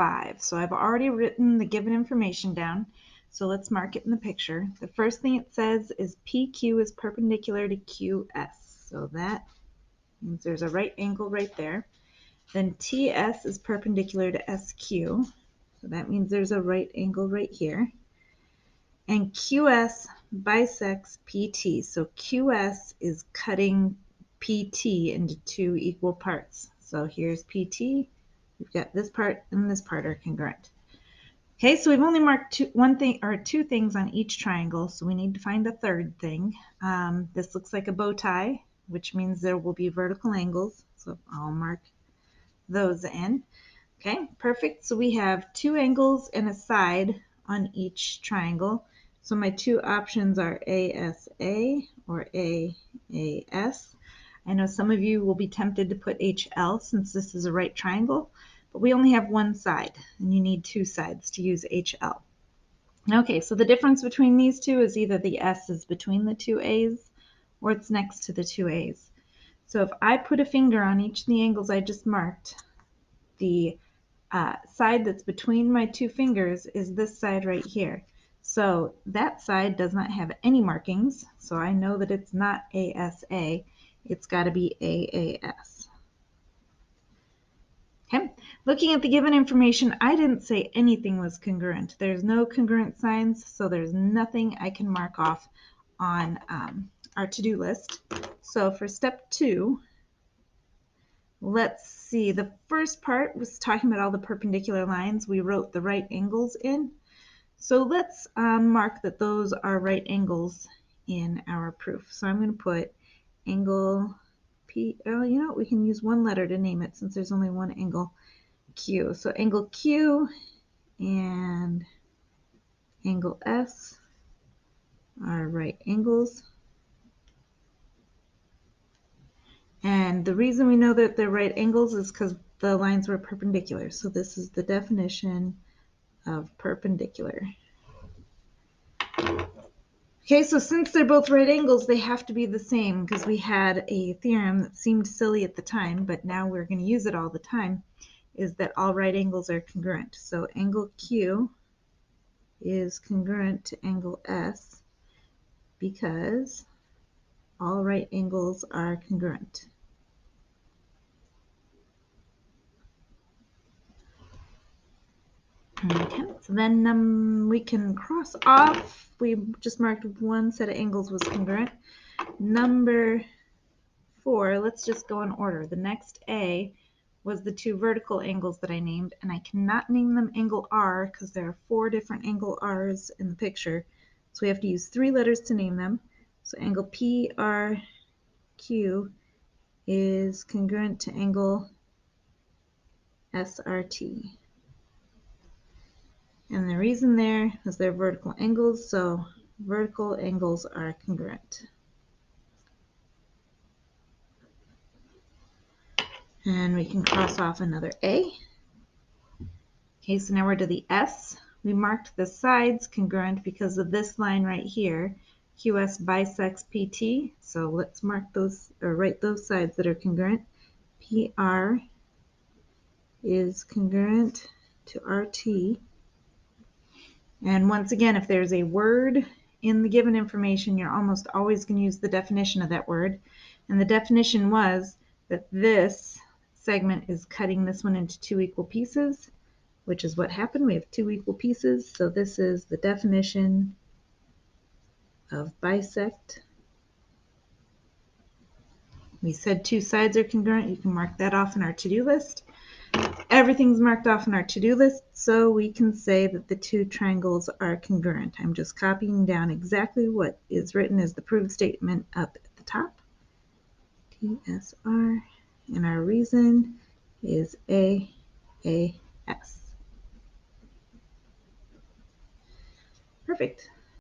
5. So I've already written the given information down. So let's mark it in the picture. The first thing it says is PQ is perpendicular to QS. So that means there's a right angle right there. Then TS is perpendicular to SQ. So that means there's a right angle right here. And QS bisects PT. So QS is cutting PT into 2 equal parts. So here's PT. We've got this part and this part are congruent. Okay, so we've only marked two things on each triangle, so we need to find a third thing. This looks like a bow tie, which means there will be vertical angles. So I'll mark those in. Okay, perfect. So we have 2 angles and a side on each triangle. So my 2 options are ASA or AAS. I know some of you will be tempted to put HL since this is a right triangle, but we only have one side and you need 2 sides to use HL. Okay, so the difference between these two is either the S is between the 2 A's or it's next to the 2 A's. So if I put a finger on each of the angles I just marked, the side that's between my 2 fingers is this side right here. So that side does not have any markings, so I know that it's not ASA. It's got to be AAS. Okay, looking at the given information, I didn't say anything was congruent. There's no congruent signs, so there's nothing I can mark off on our to-do list. So for step 2, let's see. The first part was talking about all the perpendicular lines. We wrote the right angles in. So let's mark that those are right angles in our proof. So I'm going to put angle P. Oh, you know, we can use one letter to name it since there's only one angle, Q. So angle Q and angle S are right angles. And the reason we know that they're right angles is because the lines were perpendicular. So this is the definition of perpendicular. Okay, so since they're both right angles, they have to be the same because we had a theorem that seemed silly at the time, but now we're going to use it all the time, is that all right angles are congruent. So angle Q is congruent to angle S because all right angles are congruent. Okay, so then we can cross off. We just marked one set of angles was congruent. Number 4, let's just go in order. The next A was the 2 vertical angles that I named, and I cannot name them angle R because there are 4 different angle R's in the picture. So we have to use 3 letters to name them. So angle PRQ is congruent to angle SRT. And the reason there is they're vertical angles, so vertical angles are congruent. And we can cross off another A. Okay, so now we're to the S. We marked the sides congruent because of this line right here. QS bisects PT. So let's mark those or write those sides that are congruent. PR is congruent to RT. And once again, if there's a word in the given information, you're almost always going to use the definition of that word. And the definition was that this segment is cutting this one into 2 equal pieces, which is what happened. We have 2 equal pieces. So this is the definition of bisect. We said 2 sides are congruent. You can mark that off in our to-do list. Everything's marked off in our to-do list, so we can say that the 2 triangles are congruent. I'm just copying down exactly what is written as the proved statement up at the top. TSR, and our reason is AAS. Perfect.